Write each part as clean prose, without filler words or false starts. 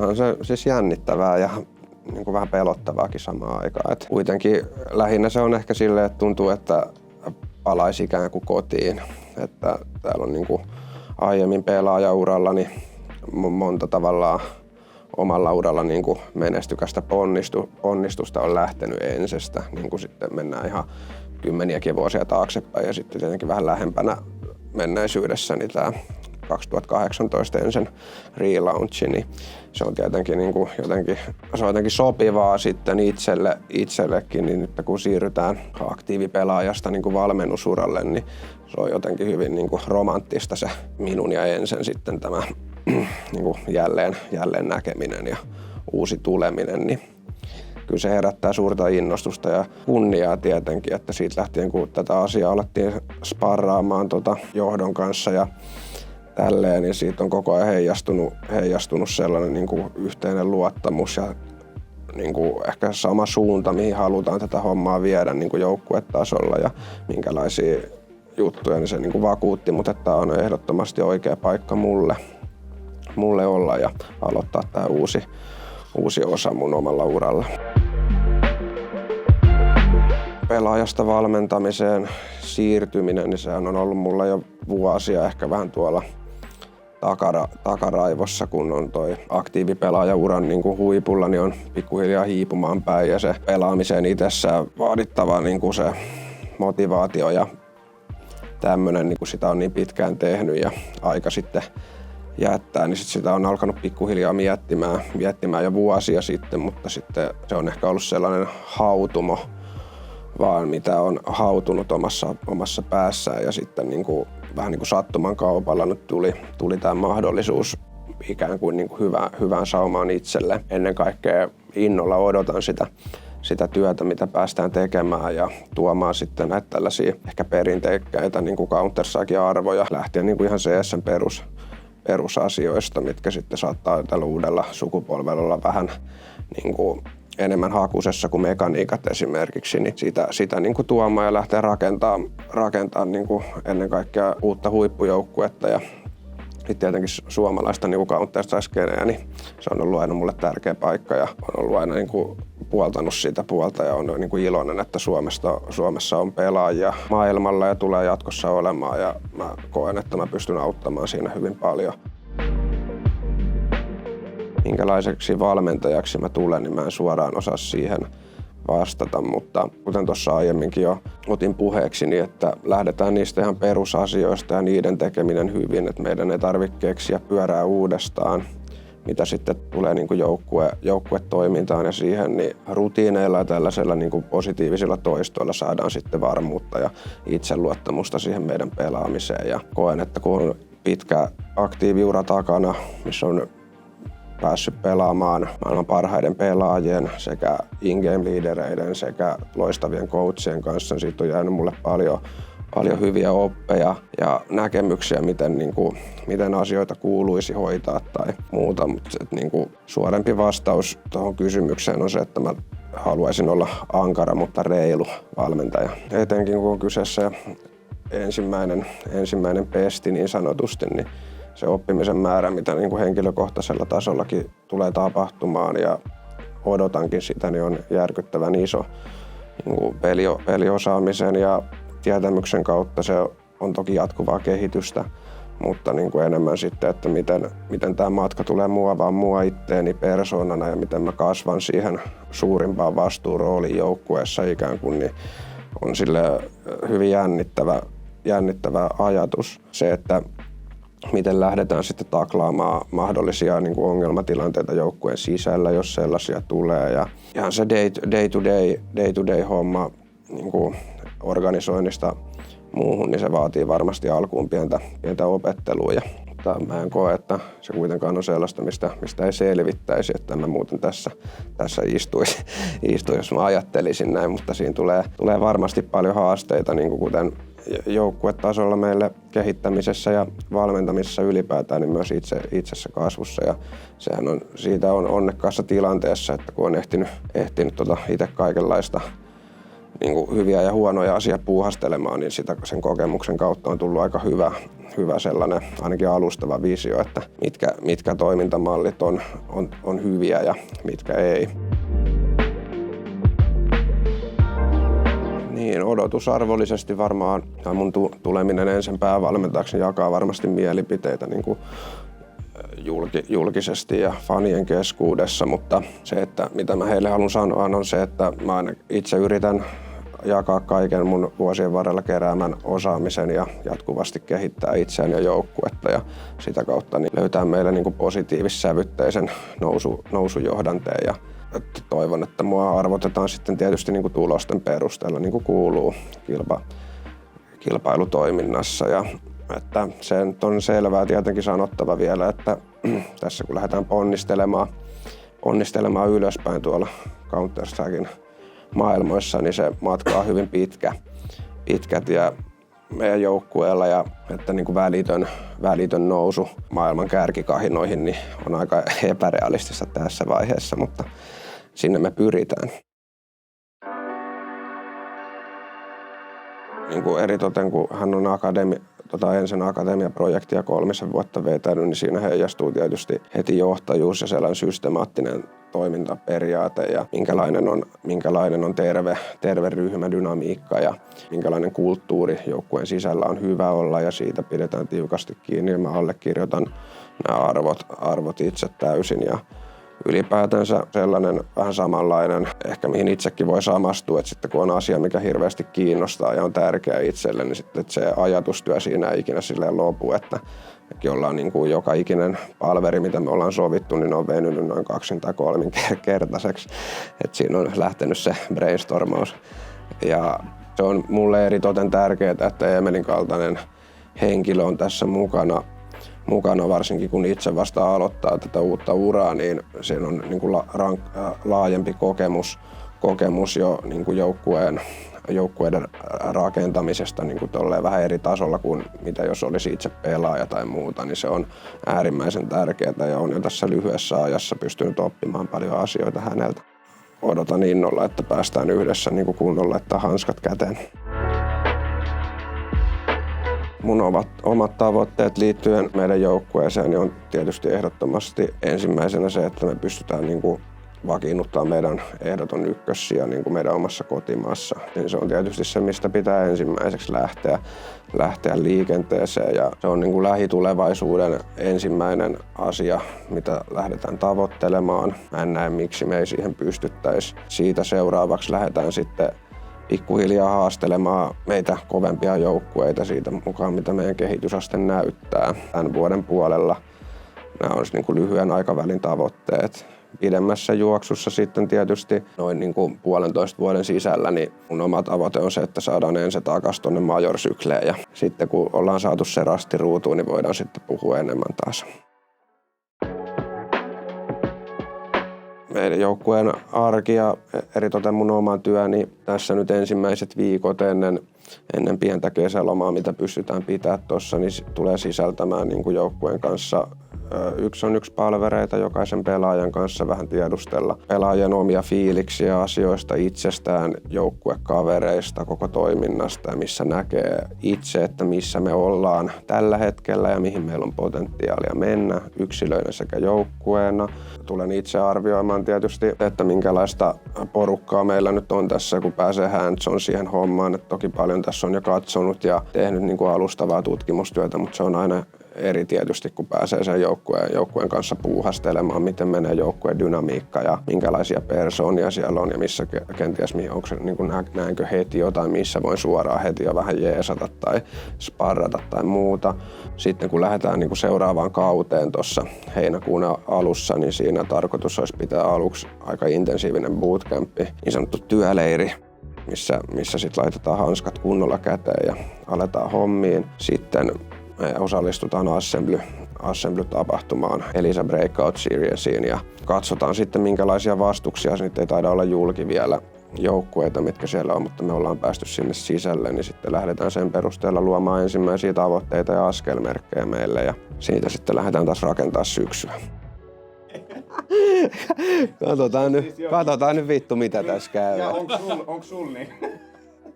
onhan se siis jännittävää ja niin kuin vähän pelottavaakin samaan aikaan. Et kuitenkin lähinnä se on ehkä silleen, että tuntuu, että palaisi ikään kuin kotiin. Että täällä on niin kuin aiemmin pelaajaurallani monta tavallaan omalla uralla niin kuin menestykästä ponnistusta on lähtenyt ensestä. Niin kuin sitten mennään ihan kymmeniäkin vuosia taaksepäin ja sitten tietenkin vähän lähempänä menneisyydessä niin tämä 2018 ensin relaunchi, niin se on tietenkin niin kuin jotenkin sopivaa sitten itsellekin, niin nyt kun siirrytään aktiivipelaajasta niin kuin valmennusuralle, niin se on jotenkin hyvin niin kuin romanttista se minun ja ensin sitten tämä niin kuin jälleen näkeminen ja uusi tuleminen, niin kyllä se herättää suurta innostusta ja kunniaa tietenkin, että siitä lähtien kun tätä asiaa alettiin sparraamaan johdon kanssa ja tälleen, niin siitä on koko ajan heijastunut sellainen niin kuin yhteinen luottamus ja niin kuin ehkä sama suunta, mihin halutaan tätä hommaa viedä niin kuin joukkuetasolla ja minkälaisia juttuja, niin se niin kuin vakuutti, mutta että on ehdottomasti oikea paikka mulle olla ja aloittaa tämä uusi osa mun omalla uralla. Pelaajasta valmentamiseen siirtyminen, niin sehän on ollut mulla jo vuosia ehkä vähän tuolla takaraivossa, kun on toi aktiivipelaajauran niin kuin huipulla, niin on pikkuhiljaa hiipumaan päin ja se pelaamiseen itsessään vaadittava niin kuin se motivaatio ja tämmöinen, niin kuin sitä on niin pitkään tehnyt ja aika sitten jättää, niin sit sitä on alkanut pikkuhiljaa miettimään jo vuosia sitten, mutta sitten se on ehkä ollut sellainen hautumo, vaan mitä on hautunut omassa päässään ja sitten niin kuin, vähän niin kuin sattuman kaupalla nyt tuli tämä mahdollisuus ikään kuin, hyvään saumaan itselle. Ennen kaikkea innolla odotan sitä työtä, mitä päästään tekemään ja tuomaan sitten näitä tällaisia ehkä perinteikkäitä niin kuin Counter-Strike-arvoja lähtien niin kuin ihan CS:n perusasioista, mitkä sitten saattaa tällä uudella sukupolvella olla vähän niin kuin enemmän hakusessa kuin mekaniikat esimerkiksi, niin sitä niin kuin tuomaan ja lähteä rakentamaan niin kuin ennen kaikkea uutta huippujoukkuetta ja tietenkin suomalaista niin kuin Counter-Strike-skeneä, niin se on ollut aina mulle tärkeä paikka ja on ollut aina niin kuin puoltanut siitä puolta ja on niin kuin iloinen, että Suomessa on pelaajia maailmalla ja tulee jatkossa olemaan ja mä koen, että mä pystyn auttamaan siinä hyvin paljon. Minkälaiseksi valmentajaksi mä tulen, niin mä en suoraan osaa siihen vastata, mutta kuten tuossa aiemminkin jo otin puheeksi, niin että lähdetään niistä ihan perusasioista ja niiden tekeminen hyvin, että meidän ei tarvitse keksiä pyörää uudestaan, mitä sitten tulee niin kuin joukkuetoimintaan ja siihen, niin rutiineilla ja tällaisella niin kuin positiivisilla toistoilla saadaan sitten varmuutta ja itseluottamusta siihen meidän pelaamiseen ja koen, että kun on pitkä aktiiviura takana, missä on päässyt pelaamaan maailman parhaiden pelaajien sekä in-game-liidereiden sekä loistavien coachien kanssa. Siitä on jäänyt mulle paljon hyviä oppeja ja näkemyksiä, miten asioita kuuluisi hoitaa tai muuta. Mutta suorempi vastaus tuohon kysymykseen on se, että mä haluaisin olla ankara, mutta reilu valmentaja. Etenkin kun on kyseessä ensimmäinen pesti niin sanotusti, niin se oppimisen määrä, mitä niin kuin henkilökohtaisella tasollakin tulee tapahtumaan ja odotankin sitä, niin on järkyttävän iso niin kuin peliosaamisen ja tietämyksen kautta. Se on toki jatkuvaa kehitystä, mutta niin kuin enemmän sitten, että miten tämä matka tulee muovaan mua itteeni persoonana ja miten mä kasvan siihen suurimpaan vastuurooliin joukkueessa ikään kuin, niin on sille hyvin jännittävä ajatus. Se, että miten lähdetään sitten taklaamaan mahdollisia niin kuin ongelmatilanteita joukkueen sisällä, jos sellaisia tulee. Ja ihan se day-to-day homma niin kuin organisoinnista muuhun, niin se vaatii varmasti alkuun pientä opettelua. Mutta mä en koe, että se kuitenkaan on sellaista, mistä ei selvittäisi, että mä muuten tässä istuisi, jos mä ajattelisin näin. Mutta siinä tulee varmasti paljon haasteita, niin kuin kuten joukkuetasolla meille kehittämisessä ja valmentamisessa ylipäätään, niin myös itsessä kasvussa. Ja siitä on onnekkaassa tilanteessa, että kun on ehtinyt itse kaikenlaista hyviä ja huonoja asioita puuhastelemaan, niin sen kokemuksen kautta on tullut aika hyvä sellainen ainakin alustava visio, että mitkä toimintamallit on hyviä ja mitkä ei. Niin, odotusarvollisesti varmaan mun tuleminen ensin päävalmentajaksi jakaa varmasti mielipiteitä niin kuin julkisesti ja fanien keskuudessa, mutta se, että mitä mä heille haluan sanoa, on se, että mä aina itse yritän jakaa kaiken mun vuosien varrella keräämän osaamisen ja jatkuvasti kehittää itseään ja joukkuetta ja sitä kautta niin löytää meille niin kuin positiivissävytteisen nousujohdanteen. Ja toivon, että mua arvotetaan sitten tietysti niin kuin tulosten perusteella, niin kuin kuuluu kilpailutoiminnassa. Ja että se on selvää tietenkin sanottava vielä, että tässä kun lähdetään ponnistelemaan ylöspäin tuolla Counter-Strikein maailmoissa, niin se matka on hyvin pitkät ja meidän joukkueella ja että niin kuin välitön nousu maailman kärkikahinoihin niin on aika epärealistista tässä vaiheessa, mutta sinne me pyritään. Niin kuin eritoten kun hän on ensin akatemiaprojektia 3 vuotta vetänyt, niin siinä heijastuu tietysti heti johtajuus ja sellainen systemaattinen toimintaperiaate ja minkälainen on terve ryhmädynamiikka ja minkälainen kulttuuri joukkueen sisällä on hyvä olla ja siitä pidetään tiukasti kiinni ja mä allekirjoitan nämä arvot itse täysin ja ylipäätänsä sellainen vähän samanlainen, ehkä mihin itsekin voi samastua, että sitten kun on asia, mikä hirveästi kiinnostaa ja on tärkeä itselle, niin sitten että se ajatustyö siinä ei ikinä silleen lopu, että mekin ollaan niin kuin joka ikinen palveri, mitä me ollaan sovittu, niin on venynyt noin 2 tai 3 kertaiseksi, että siinä on lähtenyt se brainstormaus. Ja se on mulle eritoten tärkeää, että Emelin kaltainen henkilö on tässä mukana, varsinkin kun itse vasta aloittaa tätä uutta uraa, niin siinä on niin kuin laajempi kokemus jo niin kuin joukkueiden rakentamisesta niin kuin tolleen vähän eri tasolla kuin mitä jos olisi itse pelaaja tai muuta, niin se on äärimmäisen tärkeää ja on jo tässä lyhyessä ajassa pystynyt oppimaan paljon asioita häneltä. Odotan innolla, että päästään yhdessä niin kuin kunnolla laittaa hanskat käteen. Mun omat tavoitteet liittyen meidän joukkueeseen on tietysti ehdottomasti ensimmäisenä se, että me pystytään niin kuin vakiinnuttaa meidän ehdoton ykkössija niin kuin meidän omassa kotimaassa. Niin se on tietysti se, mistä pitää ensimmäiseksi lähteä liikenteeseen ja se on niin kuin lähitulevaisuuden ensimmäinen asia, mitä lähdetään tavoittelemaan. Mä en näe, miksi me ei siihen pystyttäisi. Siitä seuraavaksi lähdetään sitten pikkuhiljaa haastelemaan meitä kovempia joukkueita siitä mukaan, mitä meidän kehitysaste näyttää tämän vuoden puolella. Nämä olisi niin kuin lyhyen aikavälin tavoitteet. Pidemmässä juoksussa sitten tietysti noin niin kuin 1,5 vuoden sisällä, niin mun oma tavoite on se, että saadaan ensin takaisin tuonne majorsykleen. Ja sitten kun ollaan saatu se rasti ruutuun, niin voidaan sitten puhua enemmän taas. Meidän joukkueen arki ja eritoten mun oman työni tässä nyt ensimmäiset viikot ennen pientä kesälomaa, mitä pystytään pitämään tuossa, niin tulee sisältämään niin kuin joukkueen kanssa yksi palvereita jokaisen pelaajan kanssa vähän tiedustella pelaajien omia fiiliksiä asioista itsestään, joukkuekavereista, koko toiminnasta ja missä näkee itse, että missä me ollaan tällä hetkellä ja mihin meillä on potentiaalia mennä yksilöinä sekä joukkueena. Tulen itse arvioimaan tietysti, että minkälaista porukkaa meillä nyt on tässä, kun pääsee hands-on siihen hommaan. Että toki paljon tässä on jo katsonut ja tehnyt niin kuin alustavaa tutkimustyötä, mutta se on aina eri tietysti, kun pääsee sen joukkueen kanssa puuhastelemaan, miten menee joukkueen dynamiikka ja minkälaisia persoonia siellä on ja missä kenties, onko se, niin kuin näenkö heti jotain, missä voin suoraan heti jo vähän jeesata tai sparrata tai muuta. Sitten kun lähdetään niin kuin seuraavaan kauteen tuossa heinäkuun alussa, niin siinä tarkoitus olisi pitää aluksi aika intensiivinen bootcampi, niin sanottu työleiri, missä sitten laitetaan hanskat kunnolla käteen ja aletaan hommiin. Sitten me osallistutaan Assembly-tapahtumaan, Elisa Breakout Seriesiin ja katsotaan sitten minkälaisia vastuksia. Nyt ei taida olla julki vielä joukkueita, mitkä siellä on, mutta me ollaan päästy sinne sisälle, niin sitten lähdetään sen perusteella luomaan ensimmäisiä tavoitteita ja askelmerkkejä meille ja siitä sitten lähdetään taas rakentaa syksyä. Katsotaan nyt vittu mitä tässä käy. Ja onko sul niin?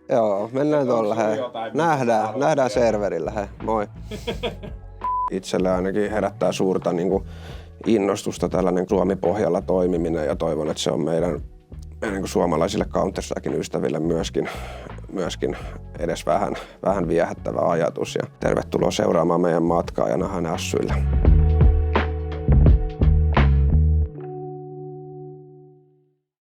Joo, mennään tuolla. Nähdään serverillä. Hei, moi. Itselle ainakin herättää suurta niin kuin innostusta tällainen Suomi-pohjalla toimiminen ja toivon, että se on meidän niin kuin suomalaisille Counter-Strikein ystäville myöskin edes vähän viehättävä ajatus. Ja tervetuloa seuraamaan meidän matkaa ja nähdään Assyillä.